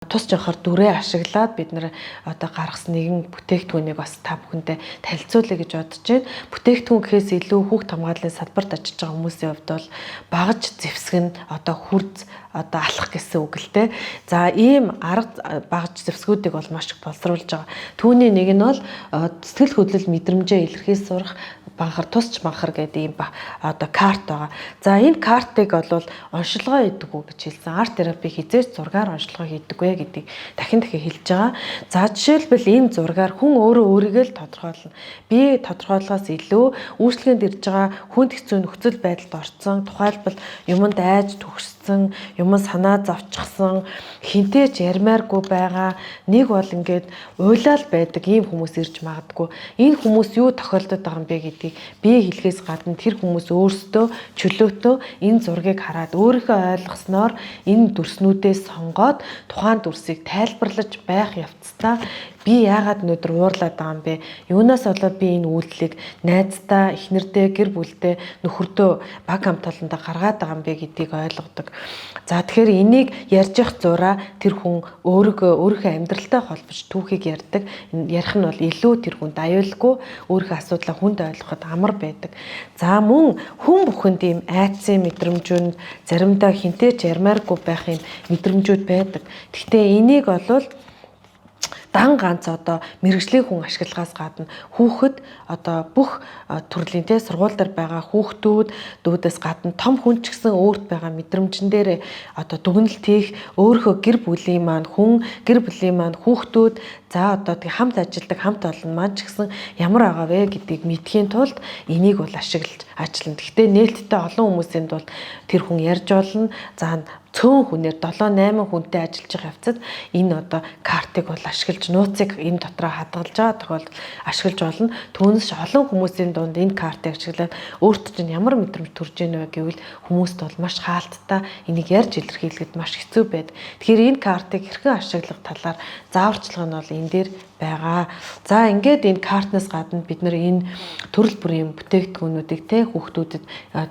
Тус жохоор дүрээ ашиглаад бид нэр одоо гаргасан нэгэн бүтээгдэхүүнийг бас та бүхэндээ танилцуулъя гэж бодож байна. Бүтээгдэхүүн гэхээс илүү хүүхд хамгааллын салбарт ажиллаж байгаа хүмүүсийн хувьд бол багаж зэвсэг нь одоо хурц одоо алах гэсэн үг л дээ. За ийм арга багаж зэвсгүүдийг бол маш их боловсруулж байгаа. Түүний нэг нь бол сэтгэл хөдлөл мэдрэмжээ илэрхийлж сурах тусч банхар гэдэг ийм одоо карт байгаа. За энэ картыг бол оншилгоо хийдэг үү гэж хэлсэн. Арт терапи хизээч зургаар оншилгоо хийдэг вэ гэдгийг дахин хэлж байгаа. За жишээлбэл энэ зургаар хүн өөрөө өөрийгөө л тодорхойлно. Би тодорхойлохоос илүү үйлчлэгэнд ирж байгаа хүнд хэцүү нөхцөл байдалд орсон, тухайлбал юмд айж түгшсэн, юмд санаа зовчихсон, хинтээч ярмааргүй байгаа, нэг бол ингээд уйлал байдаг ийм хүмүүс ирж магадгүй. Энэ хүмүүс юу тохиолдод байгаа юм бэ гэдгийг би хэлхээс гадна тэр хүмүүс өөрсдөө чөлөөтөө энэ зургийг хараад өөрийнхөө ойлгосноор энэ дүрснүүдээс сонгоод тухайн дүрсийг тайлбарлаж байх явцдаа би яагаад өнөөдөр уурлаад байгаа юм бэ? Юунаас болоод би энэ үйлдэлийг найздаа, эхнэрдээ, гэр бүлдээ, нөхөрдөө баг хамт олондоо гаргаад байгаа юм бэ гэдгийг ойлгодог. За тэгэхээр энийг ярьж явах зураа тэр хүн өөрийнхөө амьдралтай холбож түүхийг ярьдаг. Ярих нь бол илүү тэр хүнд аюулгүй, өөрийнхөө асуудлаа хүнд ойлгоход амар байдаг. За мөн хүн бүхэнд ийм айцын мэдрэмжүүд заримдаа хинтээч ярмааргүй байх юм мэдрэмжүүд байдаг. Гэхдээ энийг бол дан ганц одоо мэрэгжлийн хүн ашиглагаас гадна хүүхэд одоо бүх төрлийн сургууль дээр байгаа хүүхдүүдээс гадна том хүн ч гэсэн өөрт байгаа мэдрэмжэн дээр одоо дүгнэлт хийх өөрийнхөө гэр бүлийн маань хүүхдүүд за одоо хамт ажилладаг хамт олон маань ч гэсэн ямар байгаа вэ гэдгийг мэдхийн тулд энийг бол ашиглаж ажиллана. Гэхдээ нээлттэй олон хүмүүсийн бол тэр хүн ярьж болно. За цөөн хүнээр 7-8 хүнтэй ажиллаж байгаа явцад энэ одоо картыг бол ашиглаж нууцыг энэ дотроо хадгалж байгаа тохиолдолд ашиглаж болно. Түүнээс олон хүмүүсийн дунд энэ картыг ашиглаад өөртөө чинь ямар мэдрэмж төрж ийнэ вэ гэвэл хүмүүст бол маш хаалттай энийг ярьж илэрхийлэхэд маш хэцүү байдаг. Тэгэхээр энэ картыг хэрхэн ашиглах талаар зааварчилга нь бол энэ дээр байгаа. За ингээд энэ картнаас гадна бид нэр энэ төрөл бүрийн бүтээгдэхүүнүүдийг хүүхдүүдэд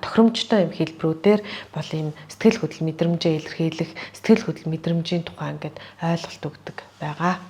тохиромжтой юм хэлбэрүүдээр бол ийм сэтгэл хөдлөл мэдрэмжээ илэрхийлэх, сэтгэл хөдлөл мэдрэмжийн тухай ингээд ойлголт өгдөг байгаа.